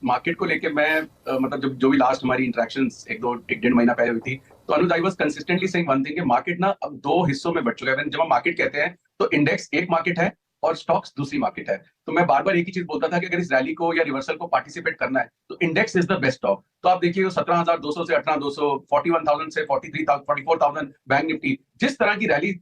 Market को लेके मैं मतलब जब जो भी लास्ट हमारी इंटरेक्शंस एक डेढ़ महीना पहले हुई थी, तो Anuj I was consistently saying one thing कि मार्केट ना अब दो हिस्सों में बट चुका है। जब हम मार्केट कहते हैं तो इंडेक्स एक मार्केट है और स्टॉक्स दूसरी मार्केट है। तो मैं बार बार एक ही चीज बोलता था कि अगर इस रैली को या रिवर्सल को पार्टिसिपेट करना है तो index is the best stock. तो आप देखिए 17,200 से 18,200, 41,000 से 43,000, 44,000 बैंक निफ्टी, जिस तरह की रैली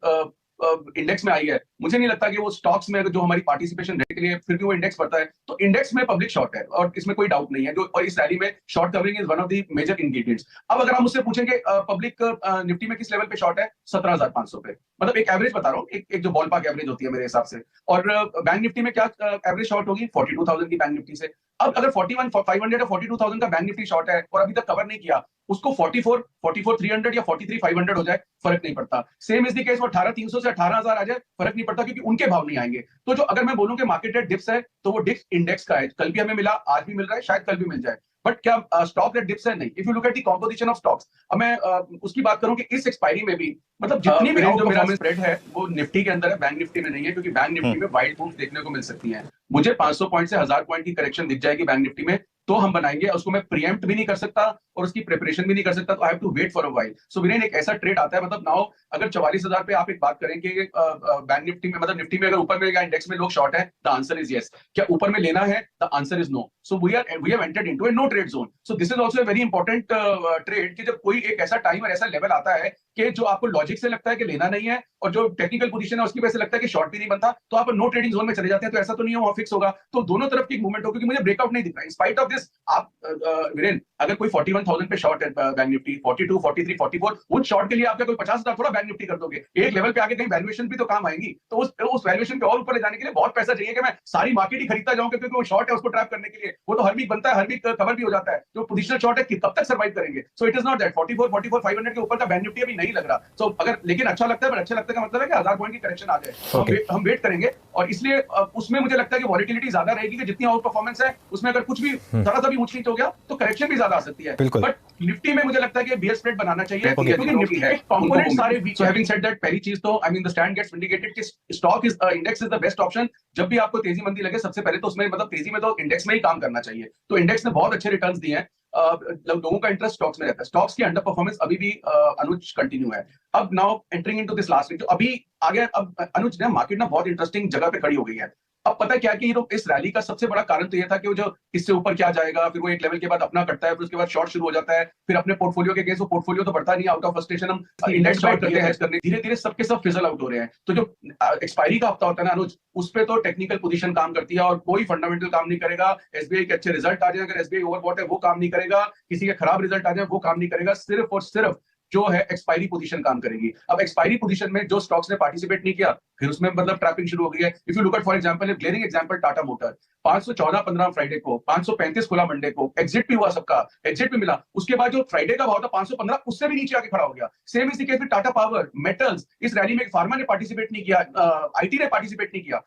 इंडेक्स में आई है, मुझे नहीं लगता कि वो स्टॉक्स में जो हमारी पार्टिसिपेशन रेट के लिए फिर भी वो इंडेक्स बढ़ता है। तो इंडेक्स में पब्लिक शॉर्ट है और इसमें कोई डाउट नहीं है। जो और इस रैली में short covering is one of the major ingredients. अब अगर आप मुझसे पूछेंगे पब्लिक निफ्टी में किस लेवल पे शॉर्ट है, 17,500 पे, मतलब एक एवरेज बता रहा हूँ, एक जो बॉल पार्क एवरेज होती है मेरे हिसाब से। और बैंक निफ्टी में क्या एवरेज शॉर्ट होगी, 42,000 की बैंक निफ्टी से। अब अगर 41,500 या 42,000 का बैंक निफ्टी शॉर्ट है और अभी तक कवर नहीं किया, उसको 44,300 या 43,500 हो जाए, फर्क नहीं पड़ता। सेम इज द केस वो 18,300 से 18,000 आ जाए, फर्क नहीं पड़ता, क्योंकि उनके भाव नहीं आएंगे। तो जो अगर मैं बोलूं कि मार्केट रेट डिप्स है, तो वो डिप्स इंडेक्स का है। कल भी हमें मिला, आज भी मिल रहा है, शायद कल भी मिल जाए। बट क्या स्टॉक रेट डिप्स है? नहीं। If you look at the composition of stocks, अब मैं उसकी बात करूं कि इस एक्सपायरी में भी मतलब जितनी भी जो मेरा स्प्रेड है वो निफ्टी के अंदर है, बैंक निफ्टी में नहीं है, क्योंकि बैंक निफ्टी में वाइड मूव्स देखने को मिल सकती हैं। मुझे 500 पॉइंट से 1000 पॉइंट की करेक्शन दिख जाएगी बैंक निफ्टी में, तो हम बनाएंगे। उसको मैं प्रीएम्प्ट भी नहीं कर सकता और उसकी प्रिपरेशन भी नहीं कर सकता, तो I have to wait for a while. So Viren, एक ऐसा ट्रेड आता है, मतलब नाउ अगर 44,000 पे आप एक बात करें कि बैंक निफ्टी में, मतलब निफ्टी में अगर ऊपर में या इंडेक्स में लोग शॉर्ट है, द आंसर इज यस। क्या ऊपर में लेना है? The answer is no. So we have entered into a no trade zone. So this is also a very important trade, कि जब कोई एक ऐसा टाइम और ऐसा लेवल आता है कि जो आपको लॉजिक से लगता है कि लेना नहीं है, और जो टेक्निकल पोजीशन है उसकी वजह से लगता है कि शॉर्ट भी नहीं बनता, तो आप नो ट्रेडिंग जोन में चले जाते हैं। तो ऐसा तो नहीं है वहां फिक्स होगा, तो दोनों तरफ की मूवमेंट होगी, क्योंकि मुझे ब्रेकआउट नहीं दिख रहा है। इन स्पाइट ऑफ दिस, आप वीरेन, अगर कोई 41,000 पे शॉर्ट है बैंक निफ्टी, 42, 43, 44, उस शॉर्ट के लिए आपका कोई 50,000 थोड़ा बैंक निफ्टी कर दोगे। एक लेवल पे आके कहीं वैल्यूएशन भी तो काम आएंगी। तो उस वैल्यूएशन के और ऊपर ले जाने के लिए बहुत पैसा चाहिए कि मैं सारी मार्केट ही खरीदता जाऊं, क्योंकि वो शॉर्ट है, उसको ट्रैप करने के लिए वो तो हर वीक बनता है, हर वीक कवर भी हो जाता है। जो पोजिशनल शॉर्ट है कब तक सर्वाइव करेंगे? So it is not that 44, 500 के ऊपर का बैंक निफ्टी अभी नहीं लग रहा। सो अगर लेकिन अच्छा लगता है, पर अच्छा लगता है का मतलब है कि 1000 पॉइंट की करेक्शन आ जाए, तो हम वेट करेंगे। और इसलिए उसमें मुझे लगता है कि वॉलिटिलिटी ज्यादा रहेगी, कि जितनी आउट परफॉर्मेंस है उसमें अगर कुछ भी जरा सा भी ऊंच नीच हो गया तो करेक्शन भी ज्यादा आ सकती है। बट निफ्टी में मुझे लगता है कि बियर स्प्रेड बनाना चाहिए, क्योंकि निफ्टी के कंपोनेंट सारे weak. So having said that, पहली चीज तो I mean the stand gets vindicated कि stock is index is the best option. जब भी आपको तेजी मंदी लगे, सबसे पहले तो उसमें मतलब तेजी में तो इंडेक्स में ही काम करना चाहिए। तो इंडेक्स ने बहुत अच्छे रिटर्न्स दिए हैं। लोगों का इंटरेस्ट स्टॉक्स में रहता है। स्टॉक्स की अंडर परफॉर्मेंस अभी भी अनुज कंटिन्यू है। अब now entering into this last week, तो अभी आगे अब अनुज ने मार्केट ना बहुत इंटरेस्टिंग जगह पे खड़ी हो गई है। अब पता क्या कि ये तो इस रैली का सबसे बड़ा कारण तो ये था कि वो जो इससे ऊपर क्या जाएगा, फिर वो एक लेवल के बाद अपना करता है, फिर उसके बाद शॉर्ट शुरू हो जाता है, फिर अपने पोर्टफोलियो के केस वो पोर्टफोलियो तो बढ़ता नहीं, आउट ऑफ फ्रस्ट्रेशन हम इंडेक्स शॉर्ट करते हैं, करने धीरे धीरे सबके सब फिजल आउट हो रहे हैं। तो जो एक्सपायरी का हफ्ता होता है ना अनुज, उस पे तो टेक्निकल पोजीशन काम करती है और कोई फंडामेंटल काम नहीं करेगा। एसबीआई के अच्छे रिजल्ट आ जाए, अगर एसबीआई ओवरबॉट है वो काम नहीं करेगा, किसी के खराब रिजल्ट आ जाए वो काम नहीं करेगा, सिर्फ और सिर्फ जो है एक्सपायरी पोजीशन काम करेगी। अब एक्सपायरी पोजीशन में जो स्टॉक्स ने पार्टिसिपेट नहीं किया, फिर उसमें मतलब ट्रैपिंग शुरू हो गई है। If you look at for example, glaring example, Tata motor 514-15 Friday को, 535 खुला मंडे को, एग्जिट भी हुआ, सबका एग्जिट भी मिला। उसके बाद जो फ्राइडे का भाव था 515, उससे भी नीचे आके खड़ा हो गया। Same is the case with Tata power, metals. इस रैली में फार्मा ने पार्टिसिपेट नहीं किया, आईटी ने पार्टिसिपेट नहीं किया।